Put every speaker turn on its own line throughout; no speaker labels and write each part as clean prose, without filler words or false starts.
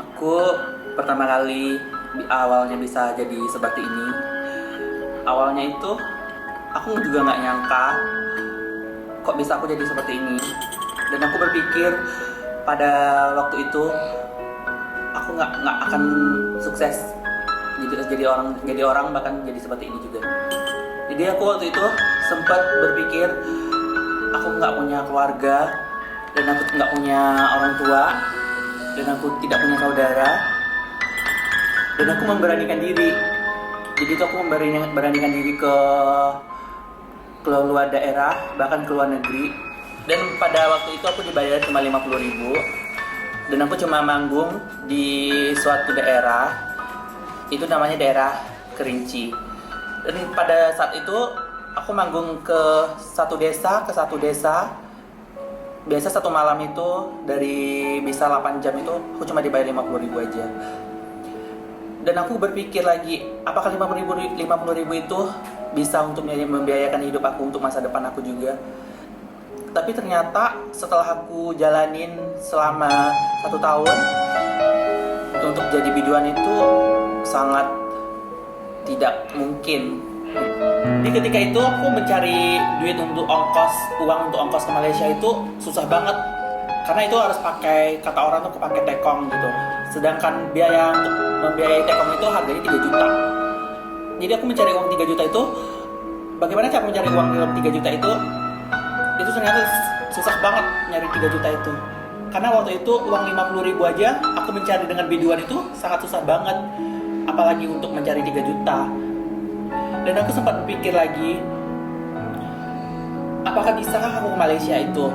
Aku pertama kali awalnya bisa jadi seperti ini. Awalnya itu aku juga nggak nyangka kok bisa aku jadi seperti ini. Dan aku berpikir pada waktu itu aku nggak akan sukses jadi orang bahkan jadi seperti ini juga. Jadi aku waktu itu sempat berpikir aku nggak punya keluarga dan aku nggak punya orang tua dan aku tidak punya saudara dan aku memberanikan diri. Jadi itu aku memberanikan diri ke luar daerah, bahkan ke luar negeri. Dan pada waktu itu aku dibayar cuma 50.000 dan aku cuma manggung di suatu daerah, itu namanya daerah Kerinci. Dan pada saat itu aku manggung ke satu desa. Biasa satu malam itu dari bisa 8 jam itu aku cuma dibayar 50.000 aja. Dan aku berpikir lagi, apakah 50.000 itu bisa untuk membiayakan hidup aku untuk masa depan aku juga. Tapi ternyata setelah aku jalanin selama 1 tahun untuk jadi biduan itu sangat tidak mungkin. Jadi ketika itu aku mencari duit untuk uang untuk ongkos ke Malaysia itu susah banget. Karena itu harus pakai, kata orang tuh pakai tekong gitu. Sedangkan biaya untuk membiayai tekong itu harganya 3 juta. Jadi aku mencari uang 3 juta itu, bagaimana cara mencari uang dalam 3 juta itu? Itu ternyata susah banget nyari 3 juta itu. Karena waktu itu uang 50.000 aja aku mencari dengan biduan itu sangat susah banget. Apalagi untuk mencari 3 juta. Dan aku sempat berpikir lagi, apakah bisakah aku ke Malaysia itu?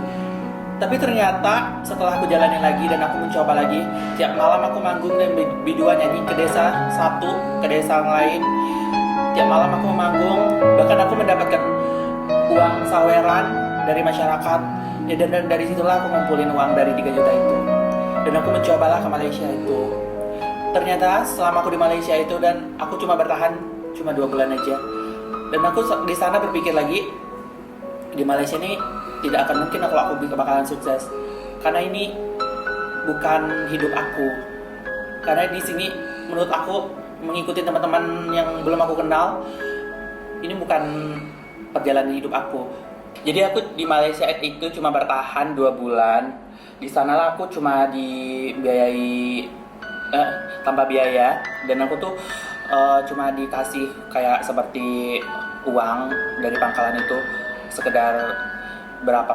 Tapi ternyata setelah aku jalanin lagi dan aku mencoba lagi, tiap malam aku manggung dan biduan nyanyi ke desa satu, ke desa yang lain. Tiap malam aku manggung, bahkan aku mendapatkan uang saweran dari masyarakat. Ya, dan dari situlah aku ngumpulin uang dari 3 juta itu. Dan aku mencobalah ke Malaysia itu. Ternyata selama aku di Malaysia itu dan aku cuma bertahan cuma 2 bulan aja. Dan aku di sana berpikir lagi, di Malaysia ini tidak akan mungkin aku bakalan sukses. Karena ini bukan hidup aku. Karena di sini menurut aku mengikuti teman-teman yang belum aku kenal, ini bukan perjalanan hidup aku. Jadi aku di Malaysia itu cuma bertahan 2 bulan. Di sanalah aku cuma dibiayai tanpa biaya dan aku tuh cuma dikasih kayak seperti uang dari pangkalan itu sekedar berapa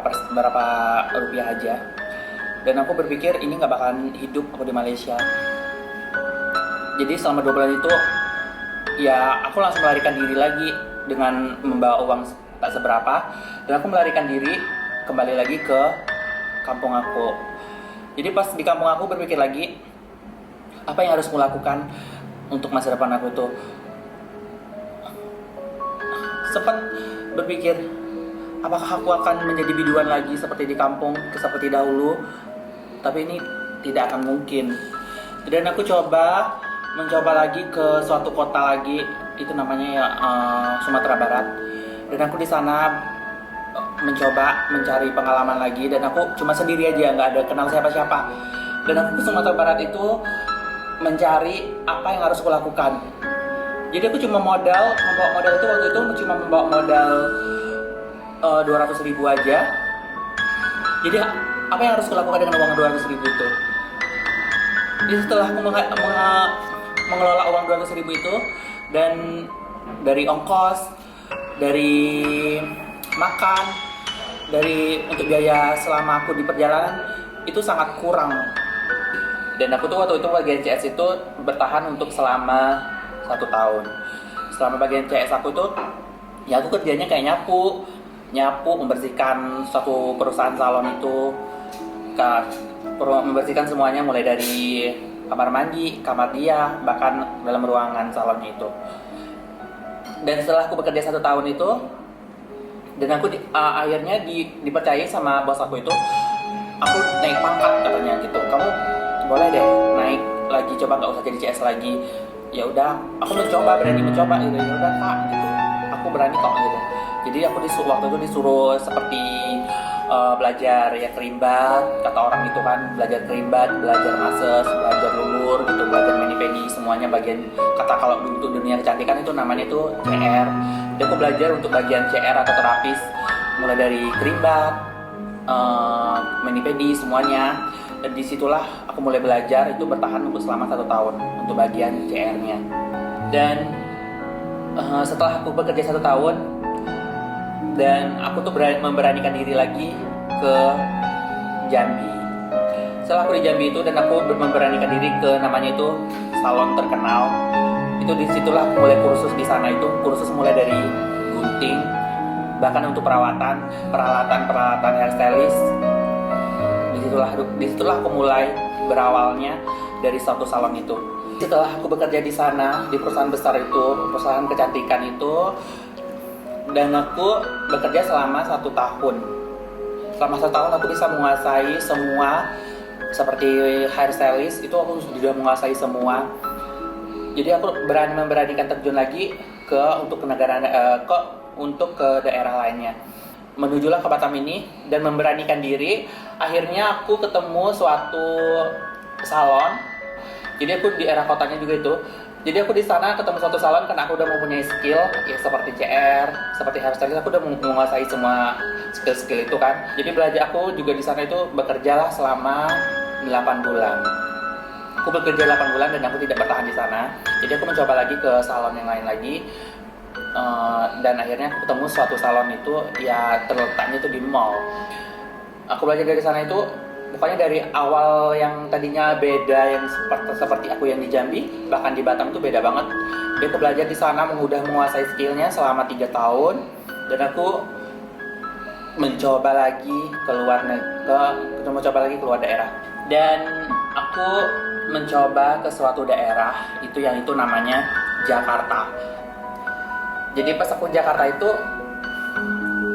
rupiah aja. Dan aku berpikir ini nggak bakalan hidup aku di Malaysia. Jadi selama 2 bulan itu ya aku langsung melarikan diri lagi dengan membawa uang tak seberapa. Dan aku melarikan diri kembali lagi ke kampung aku. Jadi pas di kampung aku berpikir lagi, apa yang harus kulakukan untuk masa depan aku tuh. Sempat berpikir, apakah aku akan menjadi biduan lagi seperti di kampung, seperti dahulu? Tapi ini tidak akan mungkin. Dan aku mencoba lagi ke suatu kota lagi, itu namanya ya Sumatera Barat. Dan aku di sana mencoba mencari pengalaman lagi dan aku cuma sendiri aja, nggak ada kenal siapa-siapa. Dan aku ke Sumatera Barat itu mencari apa yang harus aku lakukan. Jadi aku cuma membawa modal itu waktu itu cuma membawa modal 200.000 aja. Jadi apa yang harus aku lakukan dengan uang 200.000 itu? Jadi setelah aku mengelola uang 200.000 itu dan dari ongkos, dari makan, dari untuk biaya selama aku di perjalanan itu sangat kurang. Dan aku tuh waktu itu bagian CS itu bertahan untuk selama 1 tahun. Selama bagian CS aku tuh ya aku kerjanya kayak nyapu, membersihkan suatu perusahaan salon itu, membersihkan semuanya mulai dari kamar mandi, kamar dia, bahkan dalam ruangan salonnya itu. Dan setelah aku bekerja 1 tahun itu, dan aku akhirnya dipercaya sama bos aku itu, aku naik pangkat katanya gitu. Kamu boleh deh naik lagi, coba nggak usah jadi CS lagi. ya udah aku berani mencoba gitu, ya udah Kak gitu, aku berani kok gitu. Jadi aku waktu itu disuruh seperti belajar ya kerimbat, kata orang itu kan, belajar kerimbat, belajar mases, belajar lulur gitu, belajar mani-pedi, semuanya bagian, kata kalau untuk dunia kecantikan itu namanya itu CR. Jadi aku belajar untuk bagian CR atau terapis, mulai dari kerimbat, mani-pedi, semuanya. Dan disitulah aku mulai belajar, itu bertahan untuk selama 1 tahun untuk bagian CR-nya. Dan setelah aku bekerja 1 tahun, dan aku tuh memberanikan diri lagi ke Jambi. Setelah aku di Jambi itu, dan aku memberanikan diri ke namanya itu salon terkenal. Itu disitulah aku mulai kursus di sana. Itu kursus mulai dari gunting, bahkan untuk peralatan hairstylist. Disitulah aku mulai berawalnya dari satu salon itu. Setelah aku bekerja di sana, di perusahaan besar itu, perusahaan kecantikan itu, dan aku bekerja selama 1 tahun. Selama 1 tahun aku bisa menguasai semua, seperti hairstylist itu aku sudah menguasai semua. Jadi aku memberanikan terjun lagi untuk ke daerah lainnya. Menujulah ke Batam ini dan memberanikan diri. Akhirnya aku ketemu suatu salon. Jadi aku di era kotanya juga itu. Jadi aku di sana ketemu suatu salon karena aku udah mempunyai skill ya seperti CR, seperti hairstylist, aku udah menguasai semua skill itu kan. Jadi belajar aku juga di sana itu bekerjalah selama 8 bulan. Aku bekerja 8 bulan dan aku tidak bertahan di sana. Jadi aku mencoba lagi ke salon yang lain lagi. Dan akhirnya aku ketemu suatu salon itu ya terletaknya itu di mall. Aku belajar dari sana itu, pokoknya dari awal yang tadinya beda, yang seperti aku yang di Jambi, bahkan di Batam itu beda banget. Jadi aku belajar di sana, udah menguasai skillnya selama 3 tahun, dan aku mencoba lagi keluar daerah. Dan aku mencoba ke suatu daerah yang itu namanya Jakarta. Jadi pas aku di Jakarta itu,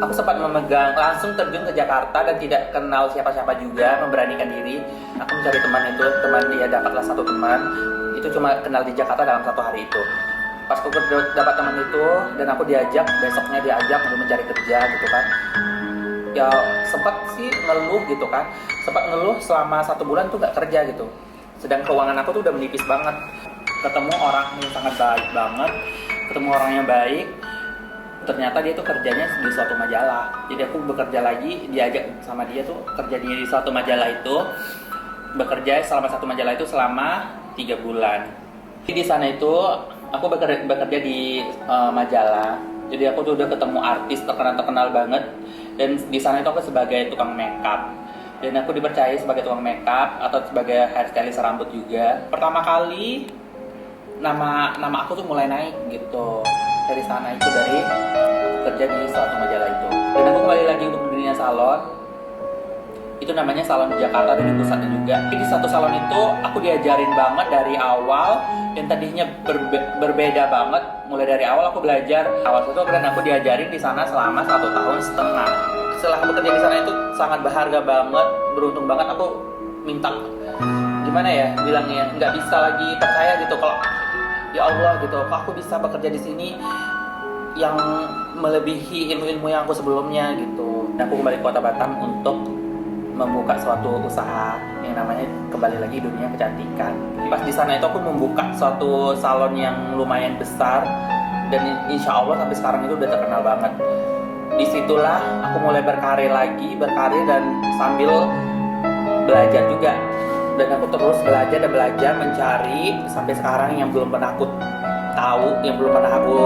aku sempat langsung terjun ke Jakarta dan tidak kenal siapa-siapa juga, memberanikan diri. Aku mencari teman dia dapatlah satu teman, itu cuma kenal di Jakarta dalam 1 hari itu. Pas aku dapat teman itu, dan aku besoknya diajak untuk mencari kerja gitu kan. Ya sempat sih ngeluh gitu kan, sempat ngeluh selama 1 bulan tuh gak kerja gitu. Sedang keuangan aku tuh udah menipis banget. Ketemu orang yang sangat baik banget, ketemu orang yang baik, ternyata dia tuh kerjanya di suatu majalah. Jadi aku bekerja lagi, diajak sama dia tuh kerja di suatu majalah itu, bekerja selama 1 majalah itu selama 3 bulan. Di sana itu aku bekerja di majalah. Jadi aku tuh udah ketemu artis terkenal banget, dan di sana itu aku sebagai tukang makeup. Dan aku dipercaya sebagai tukang makeup atau sebagai hairstylist rambut juga. Pertama kali nama aku tuh mulai naik gitu dari sana itu, dari kerja di suatu majalah itu. Dan aku kembali lagi untuk dunia salon. Itu namanya salon di Jakarta dan di pusatnya juga. Di satu salon itu aku diajarin banget dari awal, yang tadinya berbeda banget. Mulai dari awal aku belajar awal itu, dan aku diajarin di sana selama 1,5 tahun. Setelah aku bekerja di sana itu sangat berharga banget, beruntung banget. Aku minta gimana ya bilangnya, nggak bisa lagi percaya gitu kalau ya Allah gitu, kok aku bisa bekerja di sini yang melebihi ilmu-ilmu yang aku sebelumnya gitu. Dan aku kembali ke Kota Batam untuk membuka suatu usaha yang namanya kembali lagi dunia kecantikan. Pas di sana itu aku membuka suatu salon yang lumayan besar, dan insya Allah sampai sekarang itu udah terkenal banget. Disitulah aku mulai berkarir dan sambil belajar juga. Dan aku terus belajar mencari sampai sekarang yang belum pernah aku tahu, yang belum pernah aku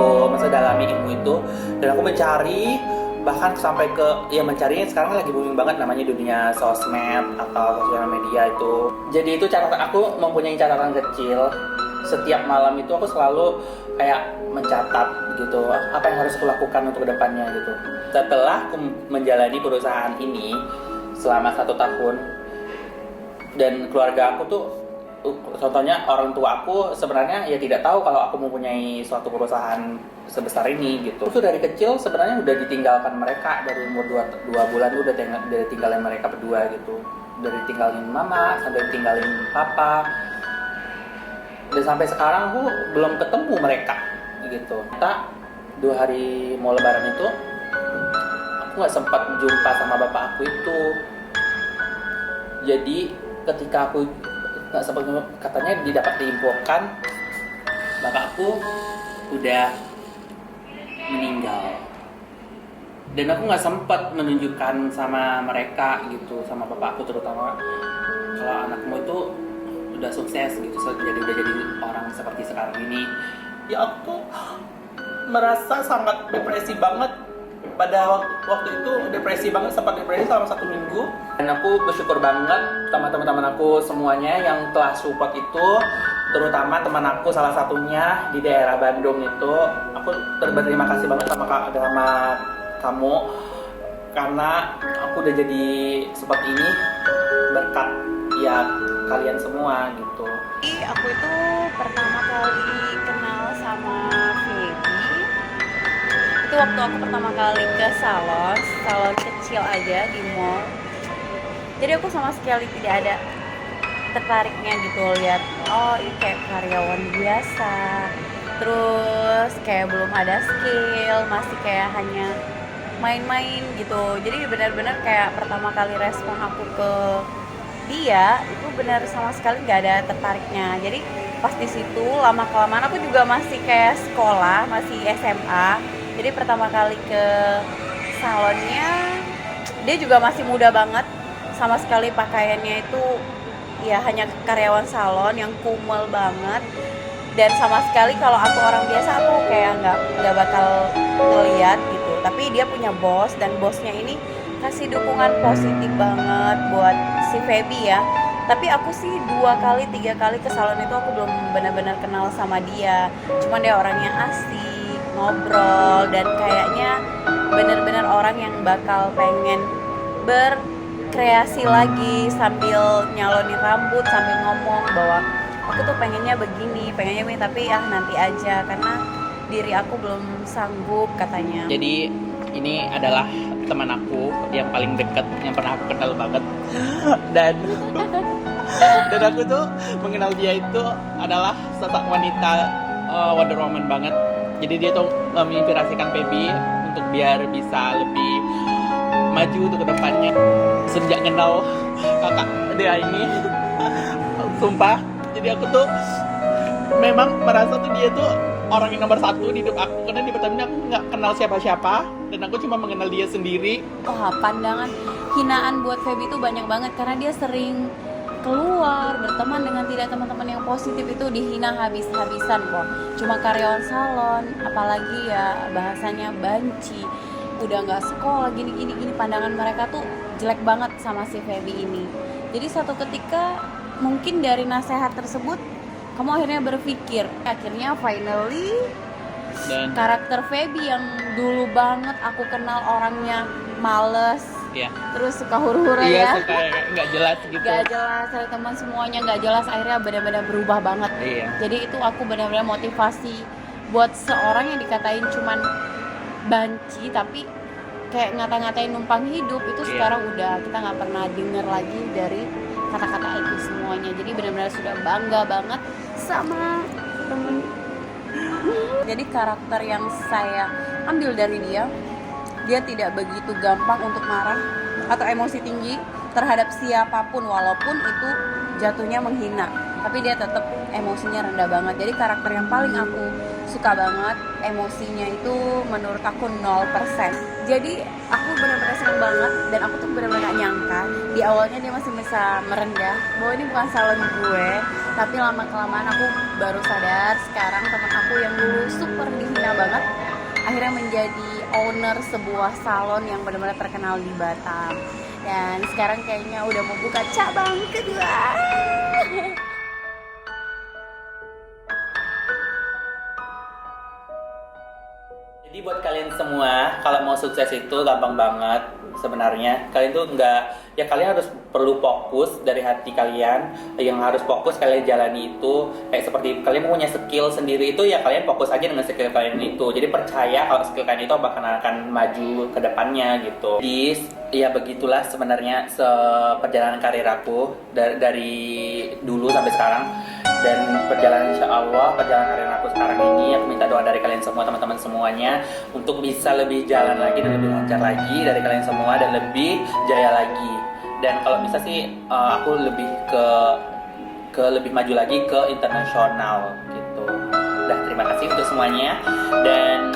dalami ilmu itu. Dan aku mencari, bahkan sampai ke mencarinya sekarang lagi booming banget, namanya dunia sosmed atau sosial media itu. Jadi itu aku mempunyai catatan kecil. Setiap malam itu aku selalu kayak mencatat gitu, apa yang harus aku lakukan untuk kedepannya gitu. Setelah aku menjalani perusahaan ini selama 1 tahun, dan keluarga aku tuh, contohnya orang tua aku sebenarnya ya tidak tahu kalau aku mempunyai suatu perusahaan sebesar ini gitu. Itu dari kecil sebenarnya udah ditinggalkan mereka, dari umur 2 bulan udah tinggalin mereka berdua gitu. Dari tinggalin mama sampai tinggalin papa. Dan sampai sekarang aku belum ketemu mereka gitu. Kita 2 hari mau lebaran itu aku nggak sempat jumpa sama bapak aku itu. Jadi ketika aku nggak sempat, katanya didapat diinfokan bapakku udah meninggal. Dan aku nggak sempat menunjukkan sama mereka gitu, sama bapakku terutama, kalau anakmu itu udah sukses gitu, udah jadi orang seperti sekarang ini. Ya aku merasa sangat depresi banget pada waktu itu, depresi banget, sempat depresi selama 1 minggu. Dan aku bersyukur banget sama teman-teman aku semuanya yang telah support itu, terutama teman aku salah satunya di daerah Bandung itu. Aku berterima kasih banget sama kamu karena aku udah jadi seperti ini berkat ya kalian semua gitu.
Aku itu pertama kali kenal sama Feby itu waktu aku pertama kali ke salon kecil aja di mall. Jadi aku sama sekali tidak ada tertariknya gitu, lihat oh ini kayak karyawan biasa, terus kayak belum ada skill, masih kayak hanya main-main gitu. Jadi benar-benar kayak pertama kali respon aku ke dia itu benar sama sekali nggak ada tertariknya. Jadi pas di situ lama kelamaan aku juga masih kayak sekolah, masih SMA. Jadi pertama kali ke salonnya dia juga masih muda banget, sama sekali pakaiannya itu ya hanya karyawan salon yang kumel banget. Dan sama sekali kalau aku orang biasa aku kayak nggak bakal ngeliat gitu. Tapi dia punya bos, dan bosnya ini kasih dukungan positif banget buat si Feby ya. Tapi aku sih 2 kali 3 kali ke salon itu aku belum benar-benar kenal sama dia. Cuman dia orangnya asik, ngobrol, dan kayaknya benar-benar orang yang bakal pengen berkreasi lagi sambil nyalonin rambut, sambil ngomong bahwa aku tuh pengennya begini, tapi nanti aja karena diri aku belum sanggup katanya.
Jadi ini adalah teman aku yang paling dekat, yang pernah aku kenal banget. dan aku tuh mengenal dia itu adalah sosok wanita Wonder Woman banget. Jadi dia tuh menginspirasikan Feby untuk biar bisa lebih maju untuk kedepannya. Sejak kenal kakak dia ini, sumpah. Jadi aku tuh memang merasa tuh dia tuh orang yang nomor 1 di hidup aku, karena di Pertamina aku nggak kenal siapa-siapa dan aku cuma mengenal dia sendiri.
Wah, pandangan hinaan buat Feby itu banyak banget karena dia sering keluar berteman dengan teman-teman yang positif, itu dihina habis-habisan kok. Cuma karyawan salon, apalagi ya bahasanya banci, udah nggak sekolah gini, pandangan mereka tuh jelek banget sama si Feby ini. Jadi satu ketika mungkin dari nasihat tersebut kamu akhirnya berpikir, akhirnya finally dan karakter Feby yang dulu banget aku kenal orangnya males,
ya,
terus suka huru-hura
iya,
ya,
suka nggak jelas gitu,
nggak jelas, ada teman semuanya nggak jelas, akhirnya benar-benar berubah banget.
Iya.
Jadi itu aku benar-benar motivasi buat seorang yang dikatain cuman banci tapi kayak ngata-ngatain numpang hidup itu, sekarang udah kita nggak pernah denger lagi dari kata-kata itu semuanya. Jadi benar-benar sudah bangga banget sama temen. Jadi karakter yang saya ambil dari dia tidak begitu gampang untuk marah atau emosi tinggi terhadap siapapun walaupun itu jatuhnya menghina, tapi dia tetap emosinya rendah banget. Jadi karakter yang paling aku suka banget, emosinya itu menurut aku 0%. Jadi aku benar-benar seneng banget, dan aku tuh benar-benar gak nyangka di awalnya dia masih bisa merendah bahwa ini bukan salon gue, tapi lama-kelamaan aku baru sadar sekarang teman aku yang dulu super dihina banget akhirnya menjadi owner sebuah salon yang benar-benar terkenal di Batam, dan sekarang kayaknya udah mau buka cabang kedua.
Jadi buat kalian semua, kalau mau sukses itu gampang banget sebenarnya. Kalian tuh kalian harus perlu fokus dari hati kalian. Yang harus fokus kalian jalani itu kayak seperti kalian punya skill sendiri itu, ya kalian fokus aja dengan skill kalian itu. Jadi percaya kalau skill kalian itu akan maju ke depannya gitu. Jadi ya begitulah sebenarnya perjalanan karir aku dari dulu sampai sekarang. Dan perjalanan insya Allah, perjalanan karir aku sekarang ini, aku minta doa dari kalian semua, teman-teman semuanya, untuk bisa lebih jalan lagi dan lebih lancar lagi dari kalian semua dan lebih jaya lagi. Dan kalau bisa sih aku lebih ke lebih maju lagi ke internasional gitu. Udah, terima kasih untuk semuanya. Dan